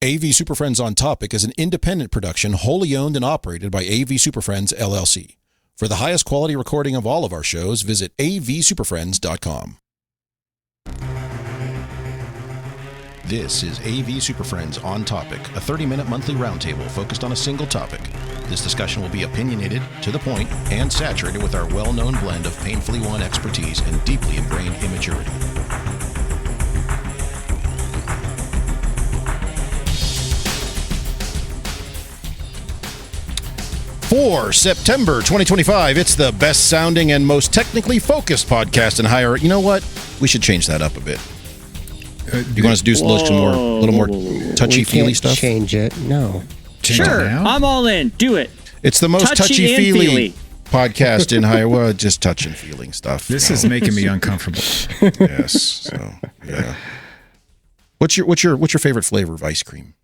AV SuperFriends on Topic is an independent production wholly owned and operated by AV SuperFriends, LLC. For the highest quality recording of all of our shows, visit avsuperfriends.com. This is AV SuperFriends on Topic, a 30-minute monthly roundtable focused on a single topic. This discussion will be opinionated, to the point, and saturated with our well-known blend of painfully won expertise and deeply ingrained immaturity. For September 2025, it's the best sounding and most technically focused podcast in higher. You know what? We should change that up a bit. You want us to do some little more touchy-feely stuff? Change it. No. Sure. I'm all in. Do it. It's the most touchy-feely podcast in higher. Well, just touch and feeling stuff. This is making me uncomfortable. Yes. So, yeah. What's your favorite flavor of ice cream?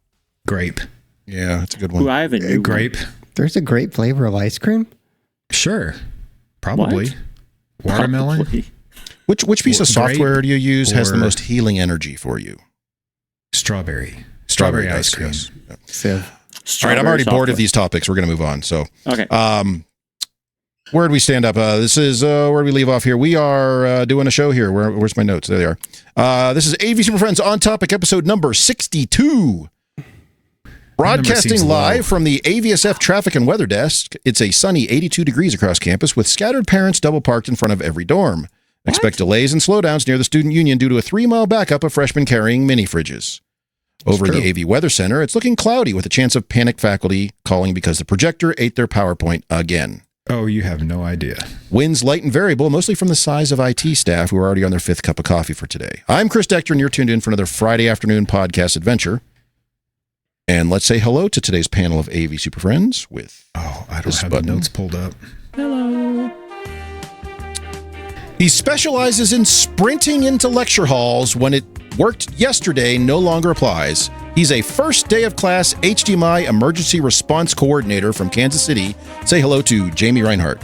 Grape. Yeah, that's a good one. Ooh, I have a new grape. There's a grape flavor of ice cream? Sure. Probably. What? Watermelon. Probably. Which piece of software do you use has the most healing energy for you? Strawberry ice cream. Yes. Yeah. All right, I'm already bored of these topics. We're going to move on. So, okay. Where do we stand up? This is where do we leave off here? We are doing a show here. Where's my notes? There they are. This is AV SuperFriends on Topic, episode number 62. Broadcasting live from the AVSF Traffic and Weather Desk. It's a sunny 82 degrees across campus with scattered parents double parked in front of every dorm. Expect delays and slowdowns near the student union due to a 3-mile backup of freshmen carrying mini fridges. Over in the AV Weather Center, it's looking cloudy with a chance of panicked faculty calling because the projector ate their PowerPoint again. Oh, you have no idea. Winds light and variable, mostly from the size of IT staff who are already on their 5th cup of coffee for today. I'm Chris Dector, and you're tuned in for another Friday afternoon podcast adventure. And let's say hello to today's panel of AV SuperFriends with... Oh, I don't have the notes pulled up. Hello. He specializes in sprinting into lecture halls when it worked yesterday no longer applies. He's a first day of class HDMI emergency response coordinator from Kansas City. Say hello to Jamie Reinhardt.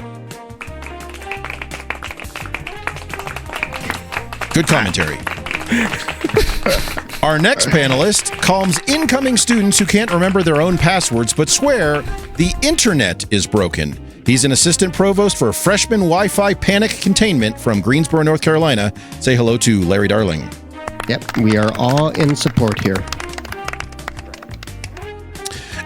Good commentary. Our next panelist calms incoming students who can't remember their own passwords but swear the internet is broken. He's an assistant provost for freshman Wi-Fi panic containment from Greensboro, North Carolina. Say hello to Larry Darling. Yep, we are all in support here.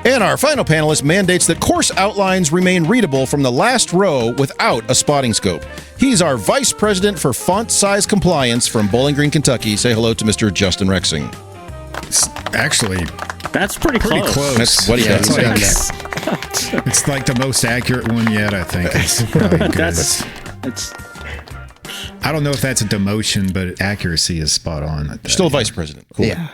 And our final panelist mandates that course outlines remain readable from the last row without a spotting scope. He's our vice president for font size compliance from Bowling Green, Kentucky. Say hello to Mr. Justin Rexing. Actually, that's pretty close. That's what he does. It's like the most accurate one yet, I think. It's probably good. I don't know if that's a demotion, but accuracy is spot on. Still vice president. Cool. Yeah.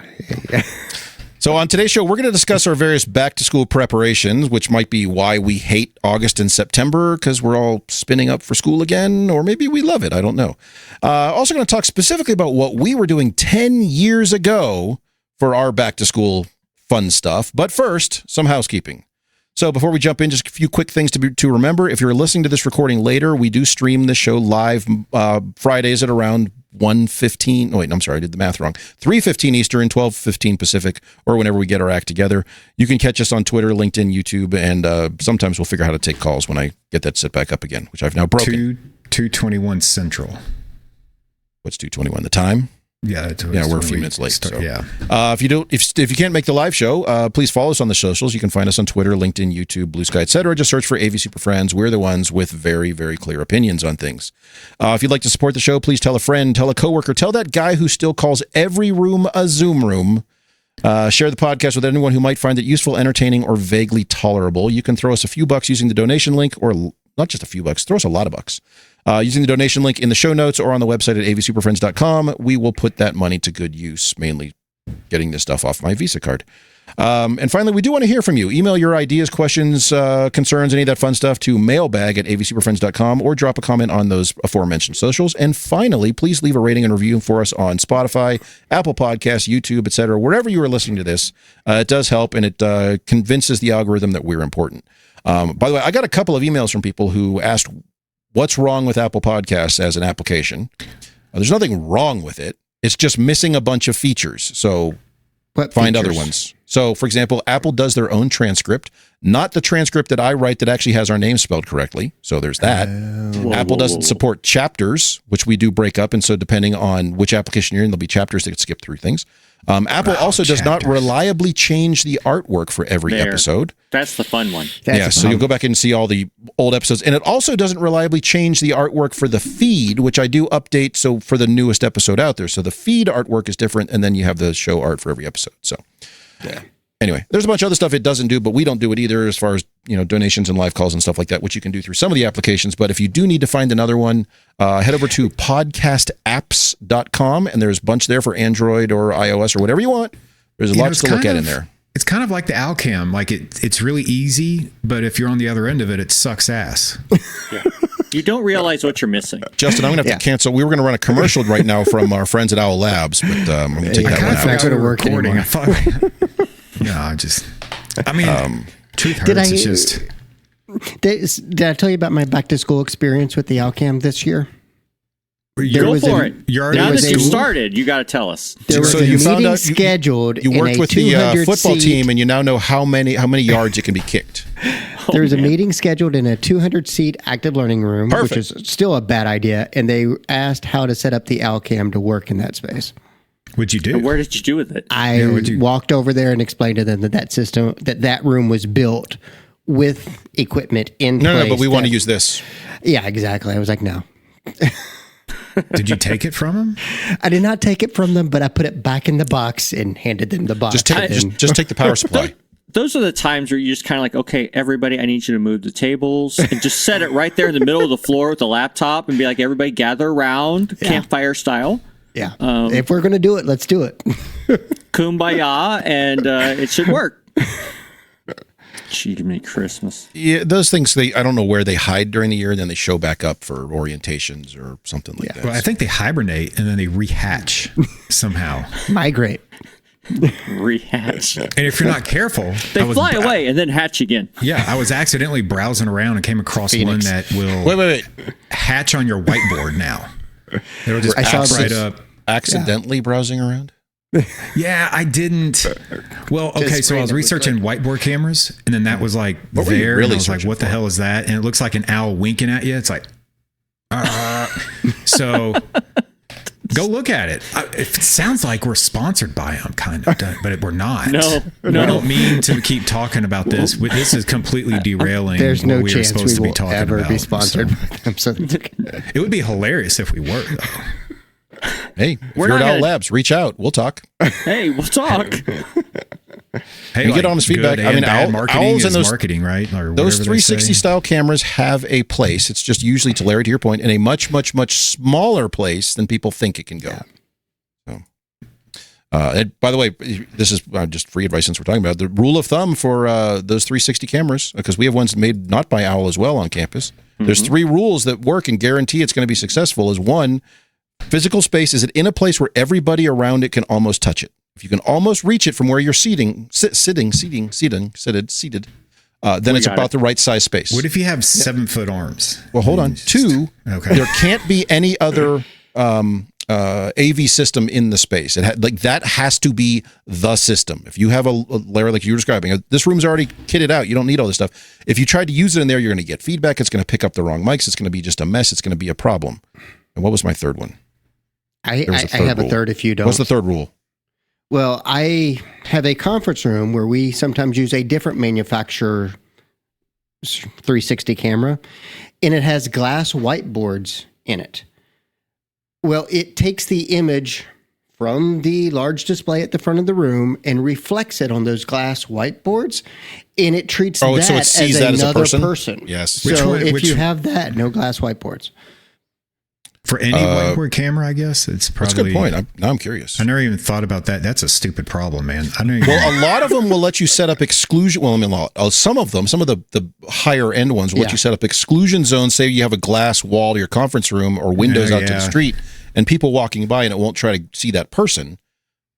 So on today's show, we're going to discuss our various back-to-school preparations, which might be why we hate August and September, because we're all spinning up for school again, or maybe we love it. I don't know. Also going to talk specifically about what we were doing 10 years ago for our back-to-school fun stuff. But first, some housekeeping. So before we jump in, just a few quick things to remember. If you're listening to this recording later, we do stream this show live Fridays at around 1:15. Oh, wait, I'm sorry, I did the math wrong. 3:15 Eastern, 12:15 Pacific, or whenever we get our act together. You can catch us on Twitter, LinkedIn, YouTube, and sometimes we'll figure out how to take calls when I get that set back up again, which I've now broken. 2:21 Central. What's 2:21? The time? Yeah, we're a few minutes late. So. Yeah. If you can't make the live show, please follow us on the socials. You can find us on Twitter, LinkedIn, YouTube, Blue Sky, etc. Just search for AV SuperFriends. We're the ones with very, very clear opinions on things. If you'd like to support the show, please tell a friend, tell a coworker, tell that guy who still calls every room a Zoom room. Share the podcast with anyone who might find it useful, entertaining, or vaguely tolerable. You can throw us a few bucks using the donation link, or not just a few bucks, throw us a lot of bucks. Using the donation link in the show notes or on the website at avsuperfriends.com. We will put that money to good use, mainly getting this stuff off my Visa card. And finally, we do want to hear from you. Email your ideas, questions, concerns, any of that fun stuff to mailbag@avsuperfriends.com or drop a comment on those aforementioned socials. And finally, please leave a rating and review for us on Spotify, Apple Podcasts, YouTube, etc. Wherever you are listening to this, it does help, and it convinces the algorithm that we're important. By the way, I got a couple of emails from people who asked what's wrong with Apple Podcasts as an application. There's nothing wrong with it. It's just missing a bunch of features. So find other ones. So, for example, Apple does their own transcript, not the transcript that I write that actually has our name spelled correctly. So there's that. Apple doesn't support chapters, which we do break up. And so depending on which application you're in, there'll be chapters that skip through things. Apple also does not reliably change the artwork for every episode. That's the fun one. So you'll go back and see all the old episodes. And it also doesn't reliably change the artwork for the feed, which I do update so for the newest episode out there. So the feed artwork is different, and then you have the show art for every episode. So anyway, there's a bunch of other stuff it doesn't do, but we don't do it either as far as, donations and live calls and stuff like that, which you can do through some of the applications. But if you do need to find another one, head over to podcastapps.com, and there's a bunch there for Android or iOS or whatever you want. There's lots to look at in there. It's kind of like the Alcam. Like it's really easy, but if you're on the other end of it, it sucks ass. You don't realize what you're missing. Justin, I'm going to have to cancel. We were going to run a commercial right now from our friends at Owl Labs, but I'm going to take that one out. Not going to work anymore. Truth hurts. It's just... Did I tell you about my back to school experience with the Alcam this year? Go for it. Now that you started, you got to tell us. There was a meeting scheduled. You worked with the football team, and you now know how many yards it can be kicked. There was a meeting scheduled in a 200-seat active learning room, which is still a bad idea, and they asked how to set up the Alcam to work in that space. What'd you do? And where did you do with it? I walked over there and explained to them that room was built with equipment in place. No, but we want to use this. Yeah, exactly. I was like, no. Did you take it from them? I did not take it from them, but I put it back in the box and handed them the box. Just take the power supply. Those are the times where you just kind of like, okay, everybody, I need you to move the tables and just set it right there in the middle of the floor with the laptop and be like, everybody gather around, campfire style. Yeah. If we're going to do it, let's do it. Kumbaya, and it should work. Gee, me Christmas. Yeah, those things, I don't know where they hide during the year, and then they show back up for orientations or something like that. Well, I think they hibernate, and then they rehatch somehow. Migrate. Rehatch. And if you're not careful, they fly away and then hatch again. Yeah, I was accidentally browsing around and came across one that will hatch on your whiteboard now. It'll just pop right up. Accidentally browsing around? Yeah, I didn't. Well, okay, so I was researching whiteboard cameras, and then that was like there, and I was like, what the hell is that? And it looks like an owl winking at you. It's like, so go look at it. It sounds like we're sponsored by them, kind of, but we're not. No. I don't mean to keep talking about this. This is completely derailing. There's no what chance supposed we to be will ever about, be sponsored by them. So it would be hilarious if we were, though. Hey, if you're at Owl Labs, reach out. We'll talk. Hey, we'll talk. Hey, get honest feedback. I mean, owls and those marketing, right? Or those 360 style cameras have a place. It's just usually, to Larry, to your point, in a much, much, much smaller place than people think it can go. So, and by the way, this is just free advice since we're talking about it. The rule of thumb for those 360 cameras, because we have ones made not by Owl as well on campus. There's 3 rules that work and guarantee it's going to be successful. Is 1, physical space, is it in a place where everybody around it can almost touch it? If you can almost reach it from where you're seated, then it's about the right size space. What if you have 7-foot arms? Well, hold on. 2, there can't be any other AV system in the space. That has to be the system. If you have a layer like you were describing, this room's already kitted out. You don't need all this stuff. If you try to use it in there, you're going to get feedback. It's going to pick up the wrong mics. It's going to be just a mess. It's going to be a problem. And what was my third one? I have a third if you don't. What's the third rule? Well, I have a conference room where we sometimes use a different manufacturer 360 camera, and it has glass whiteboards in it. Well, it takes the image from the large display at the front of the room and reflects it on those glass whiteboards, and it treats that as another person. Yes. So if you have that, no glass whiteboards. For any whiteboard camera, I guess it's probably. That's a good point. Now I'm curious. I never even thought about that. That's a stupid problem, man. A lot of them will let you set up exclusion. Well, I mean, some of the higher end ones will let you set up exclusion zones. Say you have a glass wall to your conference room or windows out to the street, and people walking by, and it won't try to see that person.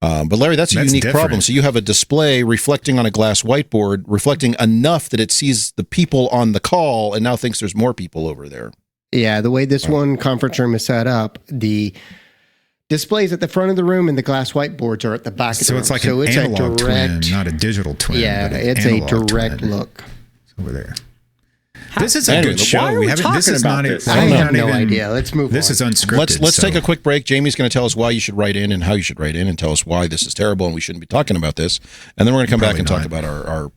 But Larry, that's a unique problem. So you have a display reflecting on a glass whiteboard, reflecting enough that it sees the people on the call, and now thinks there's more people over there. Yeah, the way this one conference room is set up, the displays at the front of the room and the glass whiteboards are at the back of the So room. it's like an analog twin, not a digital twin. Yeah, but an it's a analog direct twin. look. It's over there. This is a Anyway, good show. why are we talking This is about not. this? I have no idea. Let's move This on. is unscripted. Let's so- take a quick break. Jamie's going to tell us why you should write in and how you should write in, and tell us why this is terrible and we shouldn't be talking about this. And then we're going to come back and talk about our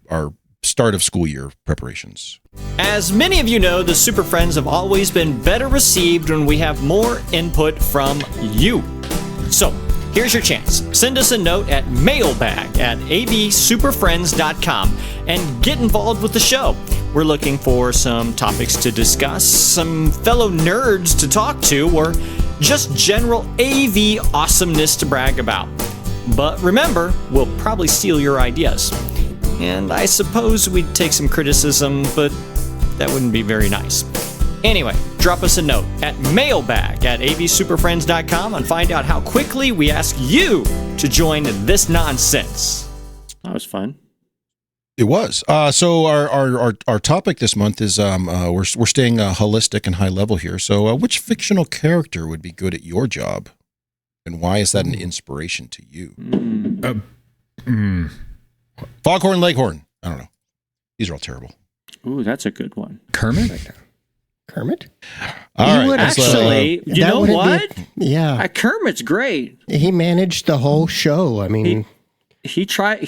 start of school year preparations. As many of you know, the Super Friends have always been better received when we have more input from you. So, here's your chance. Send us a note at mailbag@avsuperfriends.com and get involved with the show. We're looking for some topics to discuss, some fellow nerds to talk to, or just general AV awesomeness to brag about. But remember, we'll probably steal your ideas. And I suppose we'd take some criticism, but that wouldn't be very nice. Anyway, drop us a note at mailbag@avsuperfriends.com and find out how quickly we ask you to join this nonsense. That was fun. It was. So our topic this month is we're staying holistic and high level here. So which fictional character would be good at your job, and why is that an inspiration to you? Foghorn Leghorn. I don't know. These are all terrible. Ooh, that's a good one. Kermit. Kermit? All You right. would let's, Actually, you that know wouldn't what? Yeah. Kermit's great. He managed the whole show. I mean, He tried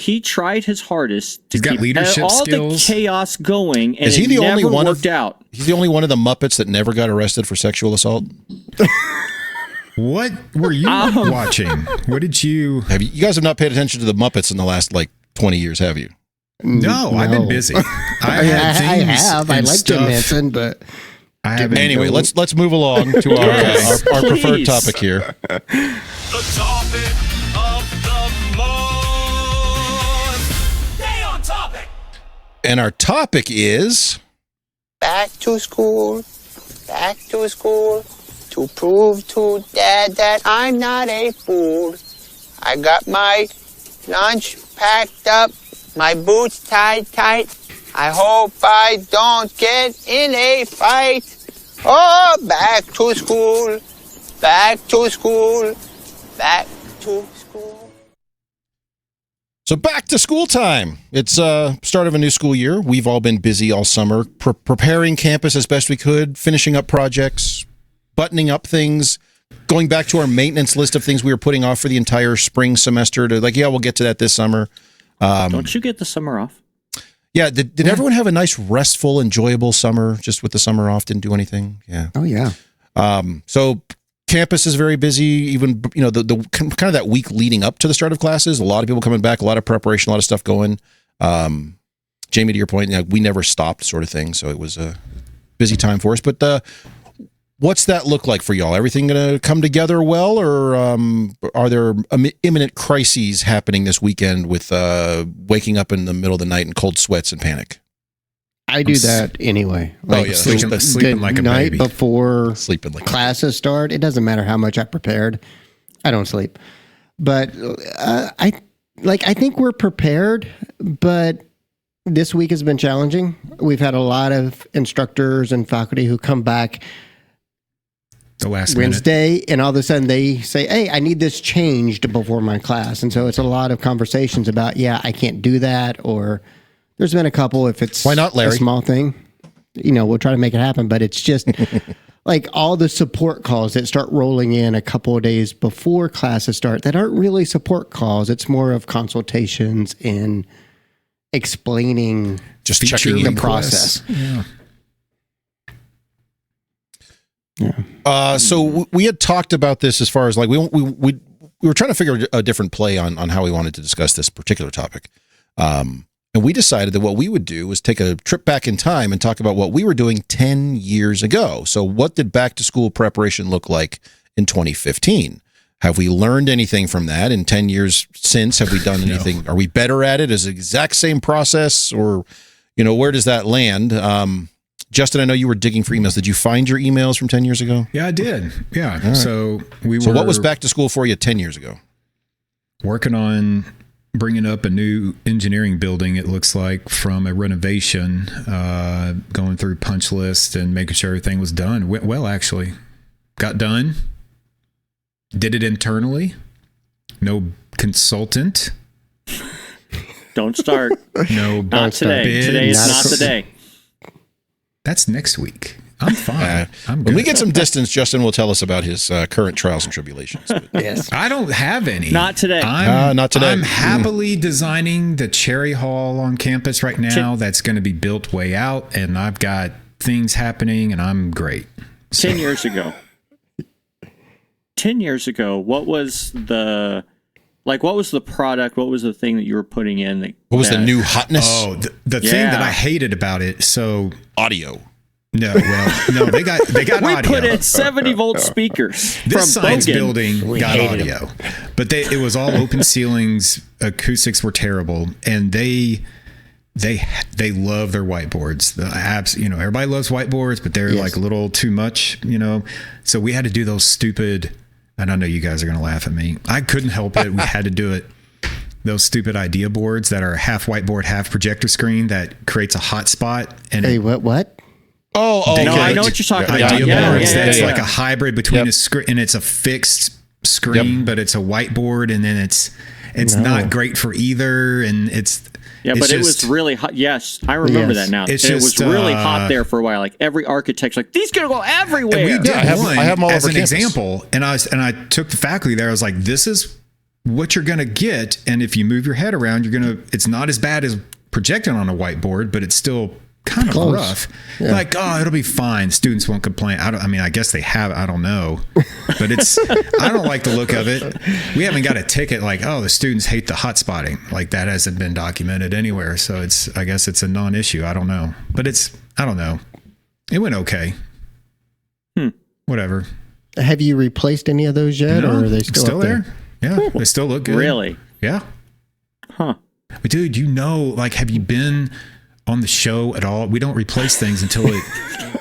his hardest to He's got keep leadership all skills. the chaos going, and Is he it the only never one worked out. he's the only one of the Muppets that never got arrested for sexual assault. What were you watching? What did you? You guys have not paid attention to the Muppets in the last 20 years, have you? No, I've been busy. I have. I like Jim Henson, but I haven't. Anyway, let's move along to our preferred please. topic here. The topic of the month. Stay on topic. And our topic is Back to school, to prove to Dad that I'm not a fool. I got my lunch packed up, my boots tied tight. I hope I don't get in a fight. Oh, back to school, back to school, back to school. So back to school time. It's start of a new school year. We've all been busy all summer preparing campus as best we could, finishing up projects, buttoning up things, going back to our maintenance list of things we were putting off for the entire spring semester to we'll get to that this summer. Don't you get the summer off? Yeah, did everyone have a nice, restful, enjoyable summer just with the summer off? Didn't do anything? Yeah. oh yeah. So campus is very busy. Even the kind of that week leading up to the start of classes, a lot of people coming back, a lot of preparation, a lot of stuff going. Jamie, to your point, we never stopped, sort of thing. So it was a busy time for us. But what's that look like for y'all? Everything going to come together well, or are there imminent crises happening this weekend with waking up in the middle of the night in cold sweats and panic? I do that anyway. yeah. Sleeping the like a night baby. before Sleeping like classes start, it doesn't matter how much I prepared. I don't sleep. But I think we're prepared, but this week has been challenging. We've had a lot of instructors and faculty who come back The last minute. Wednesday, and all of a sudden they say, "Hey, I need this changed before my class." And so it's a lot of conversations about, I can't do that, or there's been a couple, if it's Why not, Larry? a small thing, we'll try to make it happen. But it's just like all the support calls that start rolling in a couple of days before classes start that aren't really support calls. It's more of consultations and explaining just Feature checking the in. process. Yeah. So we had talked about this as far as we were trying to figure a different play on how we wanted to discuss this particular topic. And we decided that what we would do was take a trip back in time and talk about what we were doing 10 years ago. So what did back to school preparation look like in 2015? Have we learned anything from that in 10 years since? Have we done anything? Are we better at it? Is it the exact same process, or, where does that land? Justin, I know you were digging for emails. Did you find your emails from 10 years ago? Yeah, I did. Yeah. Right. So So what was back to school for you 10 years ago? working on bringing up a new engineering building, it looks like, from a renovation, going through punch list and making sure everything was done. Went well, actually. Got done. Did it internally. No consultant. Don't start. No. Not today. bids. Today is not the day. That's next week. I'm fine. I'm good. When we get some distance, Justin will tell us about his current trials and tribulations. Yes. I don't have any. Not today. Not today. I'm happily designing the Cherry Hall on campus right now. That's going to be built way out, and I've got things happening, and I'm great. 10 years ago. 10 years ago, what was the product? What was the thing that you were putting in? What was the new hotness? Oh, the thing that I hated about it. So audio. no, they got We audio. put in 70-volt speakers This from science Bogan. building got hated audio, but it was all open ceilings. Acoustics were terrible, and they love their whiteboards. The apps, everybody loves whiteboards, but they're like a little too much, So we had to do those stupid. And I know you guys are going to laugh at me. I couldn't help it. We had to do it. Those stupid idea boards that are half whiteboard, half projector screen that creates a hotspot. And Hey, what? Oh, No, I know what you're talking about. idea boards that's yeah. like a hybrid between a screen, and it's a fixed screen, but it's a whiteboard, and then it's not great for either, and it's. Yeah, it's but it just- was really hot. Yes, I remember that now. It's It was just, really hot there for a while. Like every architect's like, these gonna go everywhere. And we did I have one them all as over an campus. example, and I took the faculty there. I was like, "This is what you're going to get, and if you move your head around, it's not as bad as projecting on a whiteboard, but it's still kind of Close. rough. Yeah. Like, oh, it'll be fine. Students won't complain. I guess they have. I don't know, but I don't like the look of it. We haven't got a ticket like, oh, the students hate the hot spotting. Like that hasn't been documented anywhere. So I guess it's a non-issue. I don't know, but I don't know. It went okay. Whatever. Have you replaced any of those yet, No, or are they still up there? Yeah, they still look good. Really? Yeah. Huh. But dude, have you been on the show at all? We don't replace things until it,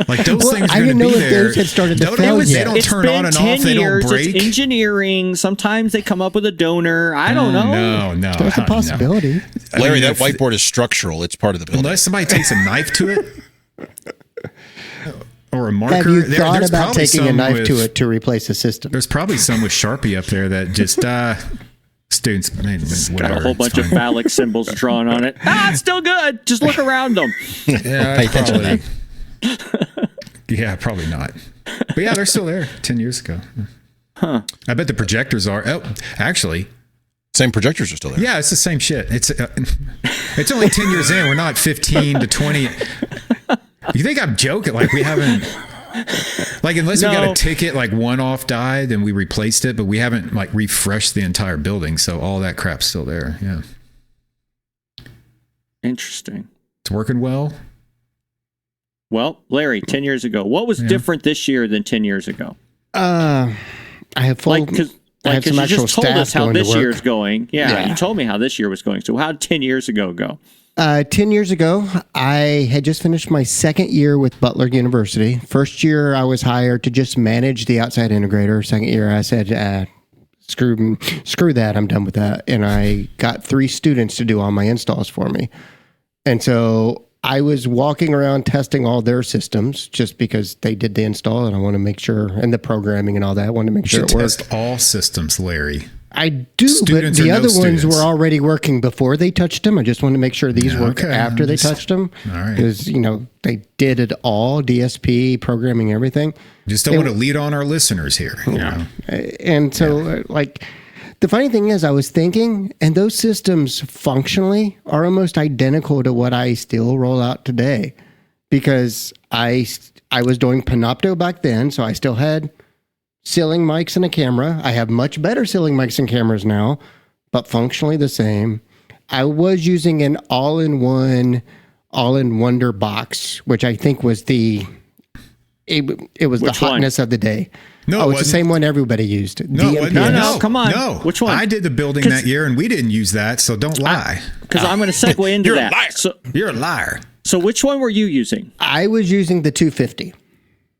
like those things I are going didn't to know be if there. those had started to Don't- fail they yet. don't It's turn been on and 10 off. They years. don't break. It's engineering. Sometimes they come up with a donor. I don't know. No. That's a no. possibility. Larry, that if- whiteboard is structural. It's part of the building. Unless somebody takes a knife to it or a marker. Have you There- thought there's about probably taking a some knife to with- it to replace the system? There's probably some with Sharpie up there that just students. Whatever, Got a whole it's bunch of fine. phallic symbols drawn on it. It's still good. Just look around them. Yeah, Pay attention to probably. Yeah, probably not. But yeah, they're still there 10 years ago. Huh. I bet the projectors are. Oh, actually, Same projectors are still there. yeah, it's the same shit. It's only 10 years in. We're not 15 to 20. You think I'm joking? Like we haven't. Like unless we got No. a ticket, like one off died, then we replaced it, but we haven't like refreshed the entire building, so all that crap's still there. Yeah, Interesting. it's working well. Well, Larry, 10 years ago, what was different this year than 10 years ago? I have full. Like, because I have some you actual just told us staff how going to this work. year's going. Yeah, Yeah. you told me how this year was going. So how did 10 years ago go? 10 years ago, I had just finished my second year with Butler University. First year, I was hired to just manage the outside integrator. Second year, I said, screw that. I'm done with that. And I got 3 students to do all my installs for me. And so I was walking around testing all their systems just because they did the install and I want to make sure, and the programming and all that, I wanted to make You sure should it worked. test all systems, Larry. I do, Students but the or no other ones students? were already working before they touched them. I just want to make sure these Yeah, work okay. after they Just- touched them. all right. Because, they did it all, DSP, programming, everything. Just don't want to lead on our listeners here. You know? And so, the funny thing is, I was thinking, and those systems functionally are almost identical to what I still roll out today. Because I was doing Panopto back then, so I still had ceiling mics and a camera. I have much better ceiling mics and cameras now, but functionally the same. I was using an all-in-one, all-in-wonder box, which I think was it was the Which one? hotness of the day. No, it it's the wasn't. same one everybody used. No, it wasn't. No, come on. No. Which one? I did the building that year and we didn't use that, so don't lie. Because I'm going to segue into You're a that. liar. You're a liar. So which one were you using? I was using the 250.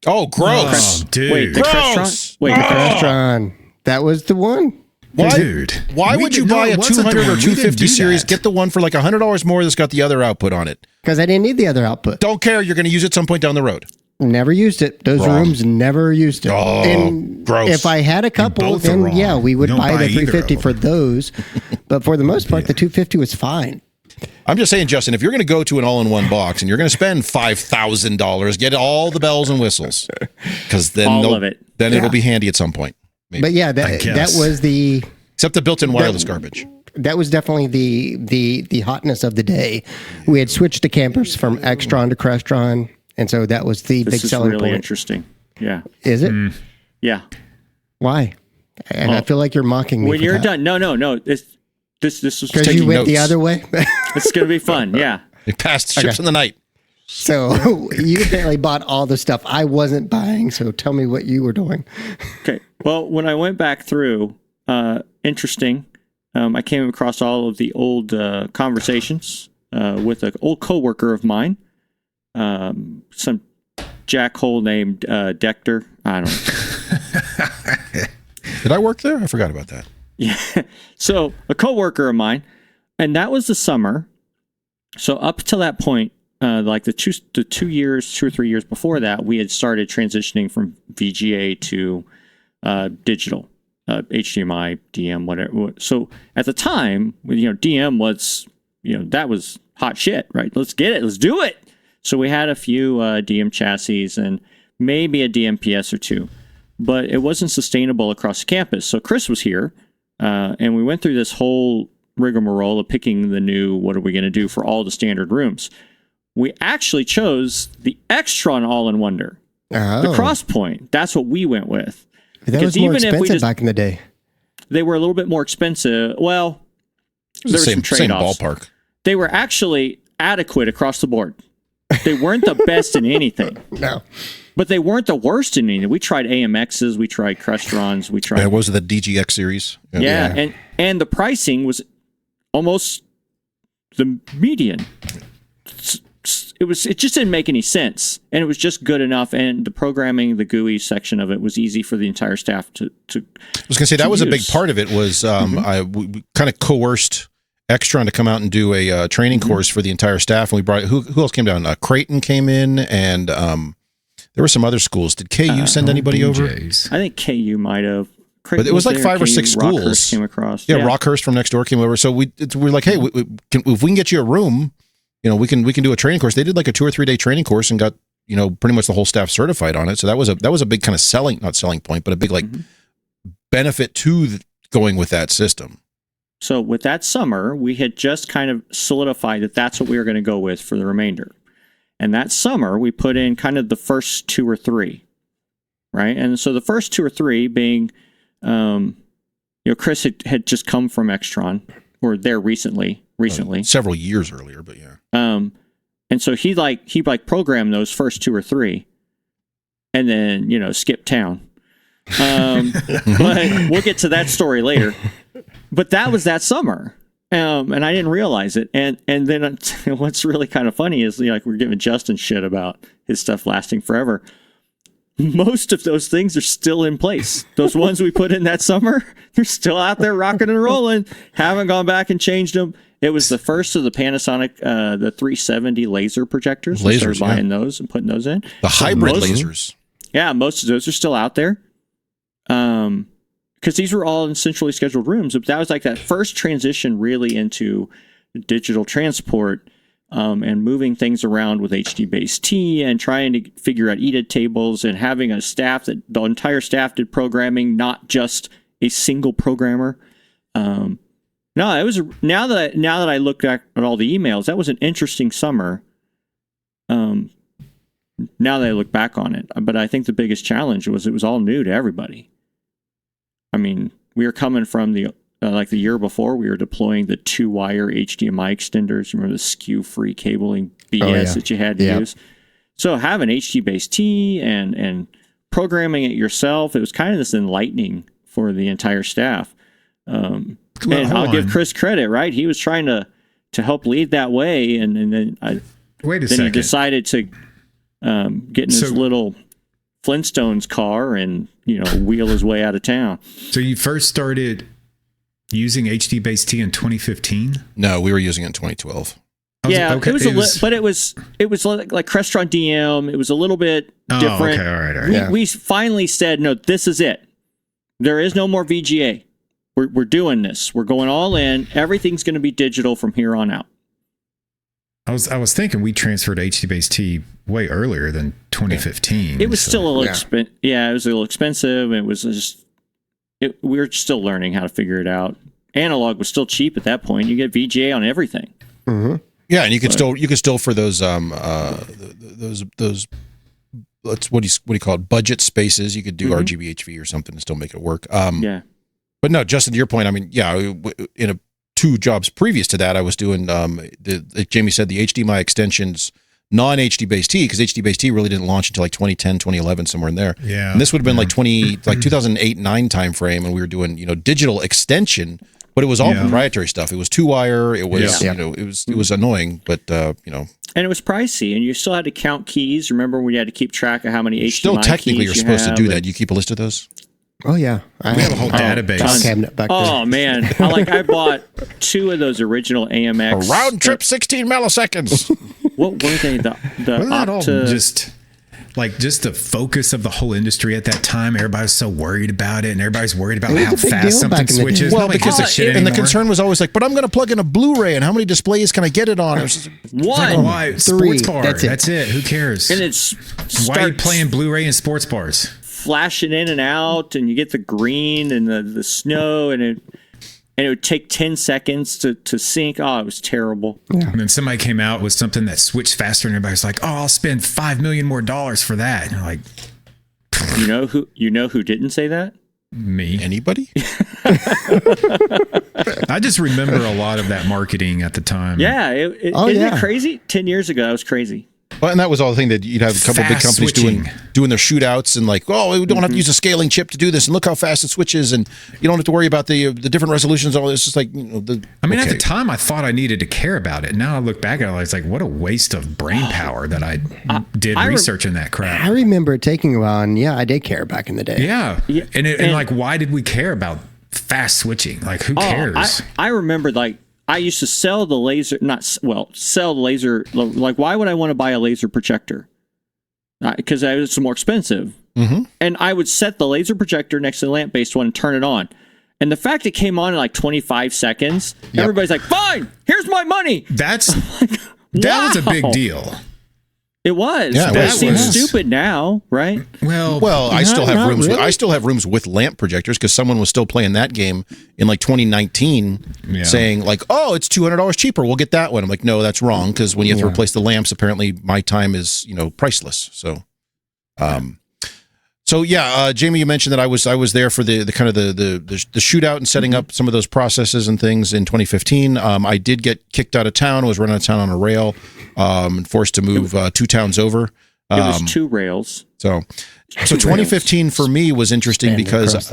Oh, gross. Oh, dude. Wait, the Gross. Crestron? Wait, Crestron. That was the one. Why, Dude. why We would you did- no, buy it a wasn't the 200 or one. We didn't 250 do series? that. Get the one for like $100 more that's got the other output on it. Because I didn't need the other output. Don't care. You're going to use it some point down the road. Never used it. Those Wrong. rooms never used it. Oh, and gross. if I had a couple, both are then wrong. yeah, we would You don't buy the buy either 350 of for them. those. But for the most part, the 250 was fine. I'm just saying, Justin, if you're going to go to an all-in-one box and you're going to spend $5,000, get all the bells and whistles, because then All of it. Then Yeah. it'll be handy at some point. Maybe. But yeah, I that guess. was the Except the built-in wireless garbage. that was definitely the hotness of the day. We had switched to campers from Extron to Crestron, and so that was the This big is selling really point. interesting. Yeah. Is it? Yeah. Why? And I feel like you're mocking me. When for you're that. done. No. This is Because you taking went the notes. other way. it's going to be fun. Yeah. They passed ships in the night. So you apparently bought all the stuff I wasn't buying. So tell me what you were doing. Okay. Well, when I went back through, interesting. I came across all of the old conversations with an old coworker of mine. Some jackhole named Dector. I don't know. Did I work there? I forgot about that. Yeah. So a coworker of mine, and that was the summer. So up to that point, like the 2 or 3 years before that, we had started transitioning from VGA to digital, HDMI, DM, whatever. So at the time, DM was, that was hot shit, right? Let's get it. Let's do it. So we had a few DM chassis and maybe a DMPS or two, but it wasn't sustainable across the campus. So Chris was here, and we went through this whole rigmarole of picking the new, what are we going to do for all the standard rooms? We actually chose the Extron All-in-Wonder, the Crosspoint. That's what we went with. That was more expensive back in the day. They were a little bit more expensive. Well, It was there the were some same trade-offs. ballpark. They were actually adequate across the board. They weren't the best in anything, No. but they weren't the worst in anything. We tried AMXs, we tried Crestrons, we tried What was it, the DGX series? Yeah, and the pricing was almost the median. It just didn't make any sense, and it was just good enough. And the programming, the GUI section of it, was easy for the entire staff to. I was going to say that was a big use. part of it. Was we kind of coerced Extron to come out and do a training course for the entire staff, and we brought who else came down? Creighton came in, and there were some other schools. Did KU send anybody over? DJs. I think KU might have. But it was like 5 or 6 Rockhurst schools. came across. Yeah, Rockhurst from next door came over. So we're like, hey, if we can get you a room, we can do a training course. They did like a 2 or 3 day training course and got pretty much the whole staff certified on it. So that was a big kind of not selling point, but a big benefit to going with that system. So with that summer, we had just kind of solidified that that's what we were going to go with for the remainder. And that summer, we put in kind of the first 2 or 3, right? And so the first 2 or 3 being, Chris had just come from Extron, or there recently. Several years earlier, but yeah. And so he programmed those first 2 or 3, and then skip town. But we'll get to that story later. But that was that summer, and I didn't realize it. And then what's really kind of funny is we're giving Justin shit about his stuff lasting forever. Most of those things are still in place. Those ones we put in that summer, they're still out there rocking and rolling. Haven't gone back and changed them. It was the first of the Panasonic, the 370 laser projectors. We started buying those and putting those in. The hybrid lasers. Yeah, most of those are still out there. Because these were all in centrally scheduled rooms. But that was like that first transition really into digital transport. And moving things around with HD-based and trying to figure out EDIT tables and having a staff that the entire staff did programming, not just a single programmer. No, it was now that I look back at all the emails, that was an interesting summer. Now that I look back on it, but I think the biggest challenge was it was all new to everybody. I mean, we were coming from the year before, we were deploying the 2-wire HDMI extenders. Remember the skew-free cabling BS that you had to use? So having HD-based and programming it yourself, it was kind of this enlightening for the entire staff. And I'll give Chris credit, right? He was trying to help lead that way, and then he decided to get in his little Flintstones car and wheel his way out of town. So you first started using HD-based T in 2015? No, we were using it in 2012. Yeah, okay, it was like Crestron DM. It was a little bit different. Okay, all right. We finally said, no, this is it. There is no more VGA. We're doing this. We're going all in. Everything's going to be digital from here on out. I was thinking we transferred to HD Base T way earlier than 2015. It was still a little expensive. Yeah, it was a little expensive. It was just we were still learning how to figure it out. Analog was still cheap at that point. You get VGA on everything. Mm-hmm. Yeah, and you could still for those what do you call it, budget spaces, you could do RGB HV or something to still make it work. Yeah. But no, Justin, to your point, I mean, yeah, in 2 jobs previous to that, I was doing like Jamie said, the HDMI extensions, non-HD Base T, because HD Base T really didn't launch until like 2010, 2011, somewhere in there. Yeah. And this would have been like 2008-9 time frame, and we were doing digital extension, but it was all proprietary stuff. It was 2-wire. It was it was annoying, but and it was pricey, and you still had to count keys. Remember when you had to keep track of how many HDMI still technically keys you're supposed to do that. You keep a list of those. Oh yeah, we have a whole database. File cabinet back there. Oh man, I bought 2 of those original AMX. A round trip 16 milliseconds. What were they? The Wasn't that all Opta. just the focus of the whole industry at that time? Everybody was so worried about it, and everybody's worried about It how was a big fast deal something back in the day. switches. Well, Nobody because gives a shit and the anymore. concern was always like, but I'm going to plug in a Blu-ray, and how many displays can I get it on? It was just, One. Why? 3. Sports bar. That's it. Who cares? And it's Why are you playing Blu-ray in sports bars? flashing in and out, and you get the green and the snow, and it would take 10 seconds to sync. Oh, it was terrible. And then somebody came out with something that switched faster, and everybody's like, "Oh, I'll spend $5 million more for that." And you're like, You know who didn't say that? me. anybody? I just remember a lot of that marketing at the time. Yeah. Isn't it crazy? 10 years ago, that was crazy. Well, and that was all the thing that you'd have a couple of big Fast companies doing their shootouts and like, oh, we don't have to use a scaling chip to do this, and look how fast it switches, and you don't have to worry about the different resolutions. All this, just like At the time, I thought I needed to care about it. Now I look back at it, it's like, what a waste of brain power that I did researching that crap. I remember it taking a while, and I did care back in the day. Yeah. And like, why did we care about fast switching? Like, who cares? I remember, like, I used to sell the laser, sell the laser. Like, why would I want to buy a laser projector? Because it was more expensive. Mm-hmm. And I would set the laser projector next to the lamp-based one and turn it on. And the fact it came on in like 25 seconds, everybody's like, fine, here's my money. That was a big deal. It was. Yeah, But it seems was. stupid now, right? Well, I still have not rooms. really. I still have rooms with lamp projectors because someone was still playing that game in like 2019, saying like, "Oh, it's $200 cheaper. We'll get that one." I'm like, "No, that's wrong because when you have to replace the lamps, apparently my time is priceless." So, Jamie, you mentioned that I was there for the kind of the shootout and setting up some of those processes and things in 2015. I did get kicked out of town. I was run out of town on a rail, and forced to move 2 towns over. It was 2 rails. So 2015 for me was interesting because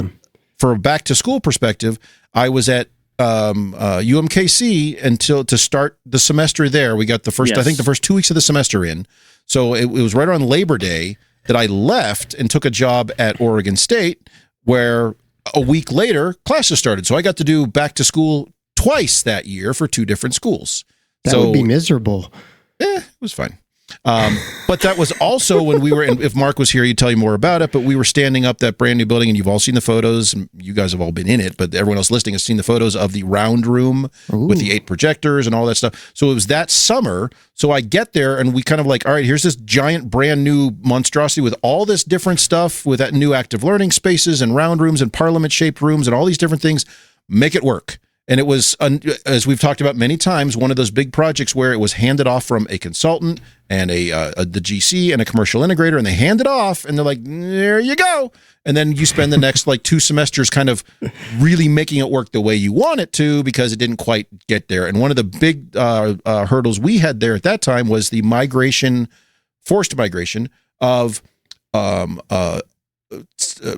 for a back to school perspective, I was at UMKC to start the semester there. We got the first 2 weeks of the semester in. So it was right around Labor Day that I left and took a job at Oregon State, where a week later classes started. So I got to do back to school twice that year for 2 different schools. That would be miserable. It was fine. But that was also when we were in, if Mark was here, he'd tell you more about it, but we were standing up that brand new building, and you've all seen the photos, and you guys have all been in it, but everyone else listening has seen the photos of the round room with the 8 projectors and all that stuff. So it was that summer. So I get there, and we kind of like, all right, here's this giant brand new monstrosity with all this different stuff, with that new active learning spaces and round rooms and parliament shaped rooms and all these different things. Make it work. And it was, as we've talked about many times, one of those big projects where it was handed off from a consultant and the GC and a commercial integrator, and they hand it off, and they're like, there you go. And then you spend the next like 2 semesters kind of really making it work the way you want it to, because it didn't quite get there. And one of the big hurdles we had there at that time was the forced migration of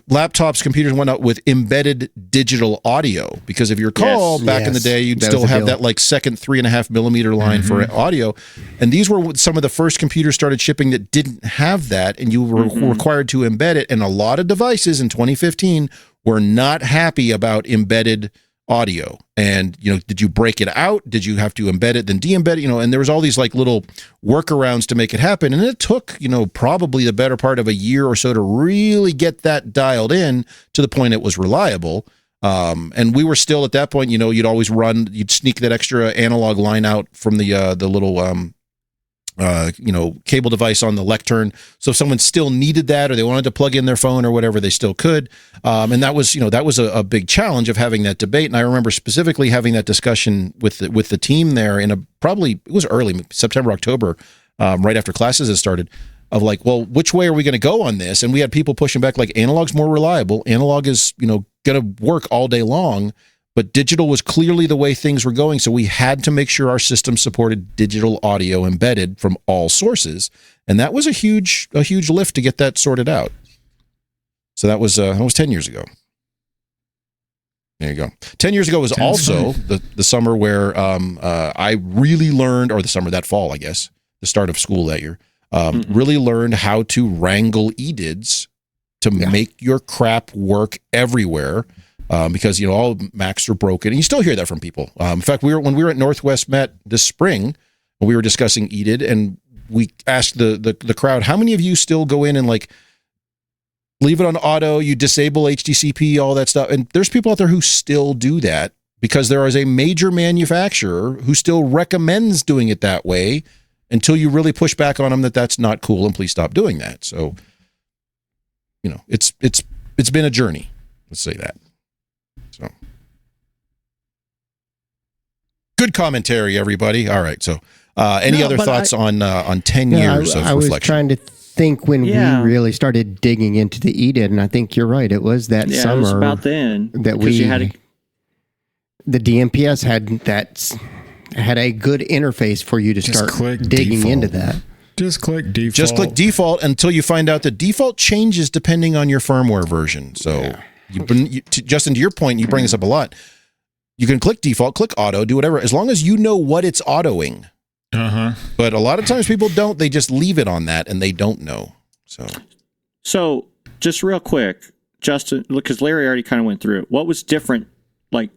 laptops, computers, and whatnot with embedded digital audio. Because if you recall, back in the day, you'd still have that like second 3.5 millimeter line for audio. And these were some of the first computers started shipping that didn't have that, and you were required to embed it. And a lot of devices in 2015 were not happy about embedded audio. And, did you break it out? Did you have to embed it, then de-embed it? And there was all these like little workarounds to make it happen. And it took, probably the better part of a year or so to really get that dialed in to the point it was reliable. And we were still at that point, you'd always you'd sneak that extra analog line out from the little, cable device on the lectern. So if someone still needed that, or they wanted to plug in their phone or whatever, they still could. And that was, a big challenge of having that debate. And I remember specifically having that discussion with the team there it was early September, October, right after classes had started, of like, well, which way are we going to go on this? And we had people pushing back, like, analog's more reliable. Analog is, going to work all day long. But digital was clearly the way things were going, so we had to make sure our system supported digital audio embedded from all sources, and that was a huge lift to get that sorted out. So that was 10 years ago. There you go. 10 years ago was also the summer where I really learned, or that fall, I guess, the start of school that year, really learned how to wrangle EDIDs to make your crap work everywhere. Because all Macs are broken, and you still hear that from people. In fact, when we were at Northwest Met this spring, we were discussing EDID, and we asked the crowd, how many of you still go in and like leave it on auto, you disable HDCP, all that stuff? And there's people out there who still do that, because there is a major manufacturer who still recommends doing it that way until you really push back on them that that's not cool and please stop doing that. So, it's been a journey. Let's say that. So, good commentary, everybody. All right. So, any other thoughts on 10 years of reflection? I was trying to think when we really started digging into the EDID, and I think you're right. It was that summer. It was about then that the DMPS had a good interface for you to start digging default. Into that. Just click default. Just click default until you find out the default changes depending on your firmware version. So. Justin, to your point, you bring this up a lot. You can click default, click auto, do whatever, as long as you know what it's autoing. But a lot of times people don't. They just leave it on that, and they don't know. So just real quick, Justin, because Larry already kind of went through it. What was different, like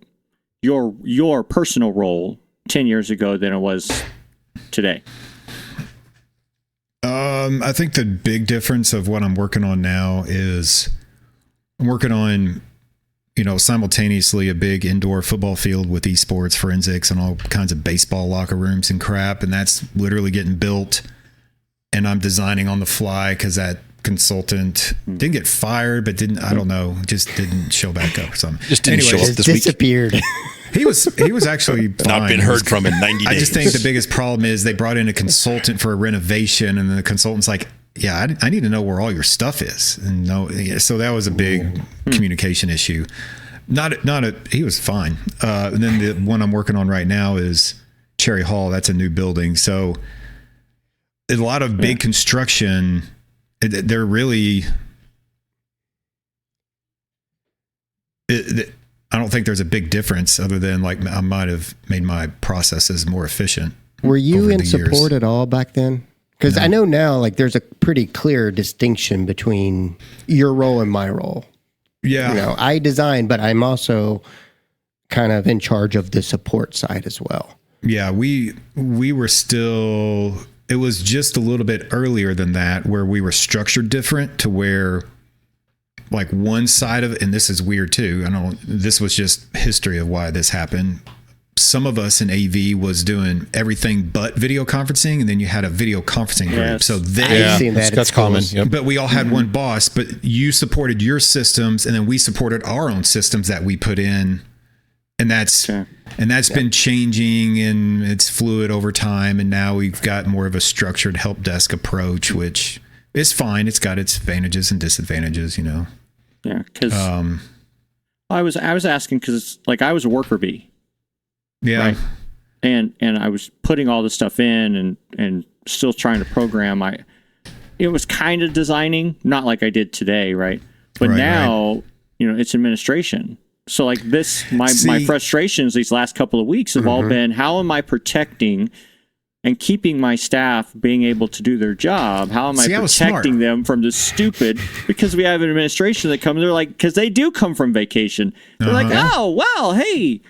your personal role 10 years ago than it was today? I think the big difference of what I'm working on now is I'm working on, simultaneously a big indoor football field with esports, forensics, and all kinds of baseball locker rooms and crap. And that's literally getting built. And I'm designing on the fly because that consultant didn't get fired, but just didn't show back up or something. Just didn't show up this week. Disappeared. He was actually fine. Not been heard from in 90 days. I just think the biggest problem is they brought in a consultant for a renovation, and then the consultant's like, yeah, I need to know where all your stuff is. And so that was a big communication issue. He was fine. And then the one I'm working on right now is Cherry Hall. That's a new building. So a lot of big construction, they're really, I don't think there's a big difference other than like I might have made my processes more efficient. Were you in support at all back then? Because I know now, like, there's a pretty clear distinction between your role and my role. Yeah. I design, but I'm also kind of in charge of the support side as well. Yeah, we were still, it was just a little bit earlier than that where we were structured different to where, like, one side of it, and this is weird too, this was just history of why this happened. Some of us in AV was doing everything but video conferencing, and then you had a video conferencing group. Yes. So I've seen that's common. Yep. But we all had one boss, but you supported your systems, and then we supported our own systems that we put in. And that's been changing, and it's fluid over time. And now we've got more of a structured help desk approach, which is fine. It's got its advantages and disadvantages, Yeah, because I was asking because like I was a worker bee. Yeah. Right? And I was putting all this stuff in and still trying to program. It was kind of designing, not like I did today, right? But now, it's administration. So like my frustrations these last couple of weeks have all been, how am I protecting and keeping my staff being able to do their job. How am I protecting them from the stupid? Because we have an administration that comes, they're like, because they do come from vacation. They're like, oh, well, hey,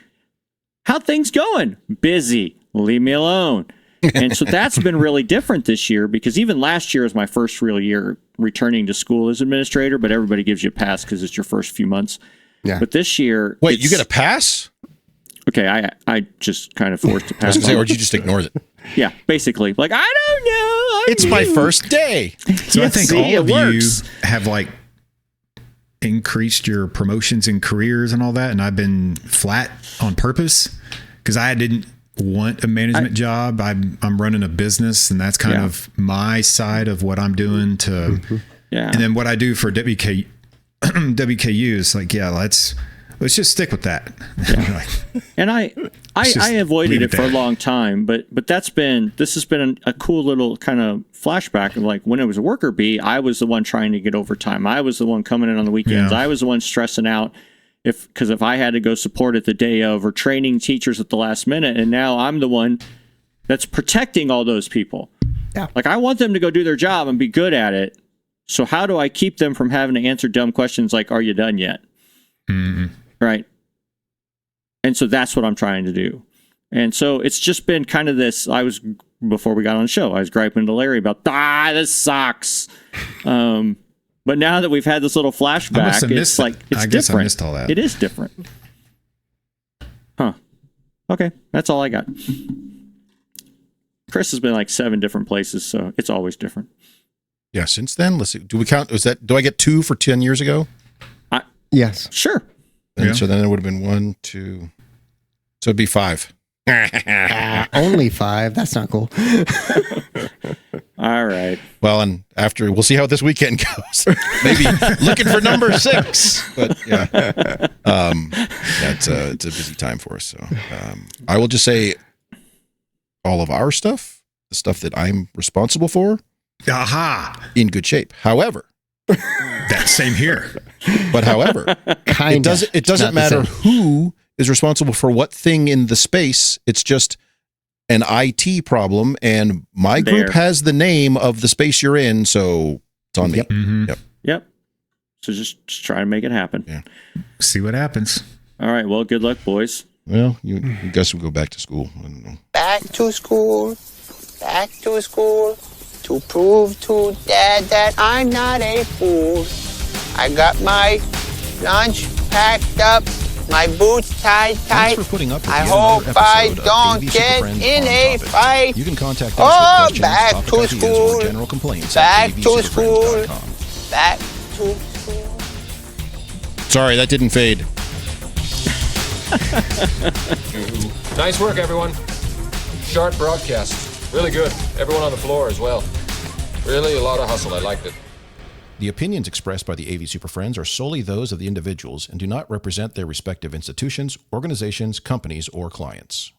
how things going? Busy. Leave me alone. And so that's been really different this year, because even last year was my first real year returning to school as administrator, but everybody gives you a pass because it's your first few months. Yeah. But this year... Wait, you get a pass? Okay, I just kind of forced a pass. I was going to say, or did you just ignore it? Yeah, basically. Like, I don't know. It's my first day. So I think all of you have like increased your promotions and careers and all that, and I've been flat on purpose because I didn't want a management job. I'm running a business, and that's kind of my side of what I'm doing to. Yeah. And then what I do for WKU is like, let's just stick with that. Yeah. And I avoided it for a long time, but this has been a cool little kind of flashback of like when it was a worker bee, I was the one trying to get overtime. I was the one coming in on the weekends. I was the one stressing out because if I had to go support it the day of or training teachers at the last minute, and now I'm the one that's protecting all those people. Yeah. Like I want them to go do their job and be good at it. So how do I keep them from having to answer dumb questions like, are you done yet? Mm-hmm. Right. And so that's what I'm trying to do. And so it's just been kind of this, before we got on the show, I was griping to Larry about, this sucks. But now that we've had this little flashback, it's like, it's different. Guess I missed all that. It is different. Huh. Okay. That's all I got. Chris has been like 7 different places, so it's always different. Yeah. Since then, let's see. Do we count? Do I get 2 for 10 years ago? Yes. Sure. And so then it would have been 1, 2. So it'd be 5. Only 5. That's not cool. All right. Well, and after we'll see how this weekend goes. Maybe looking for number 6. But yeah, it's a busy time for us. So I will just say, all of our stuff, the stuff that I'm responsible for, in good shape. However, that same here. But however, it doesn't matter who is responsible for what thing in the space. It's just an IT problem, and my group has the name of the space you're in, so it's on me. Mm-hmm. Yep. So just try to make it happen. Yeah. See what happens. All right. Well, good luck, boys. Well, you guess we'll go back to school. I don't know. Back to school, to prove to Dad that I'm not a fool. I got my lunch packed up, my boots tied tight. Thanks for putting up with I hope I don't get in a fight. You can contact us with questions, back topic to ideas, school. or general complaints Back at to school. avsuperfriends.com. Back to school. Sorry, that didn't fade. Nice work, everyone. Sharp broadcast. Really good. Everyone on the floor as well. Really a lot of hustle. I liked it. The opinions expressed by the AV Super Friends are solely those of the individuals and do not represent their respective institutions, organizations, companies, or clients.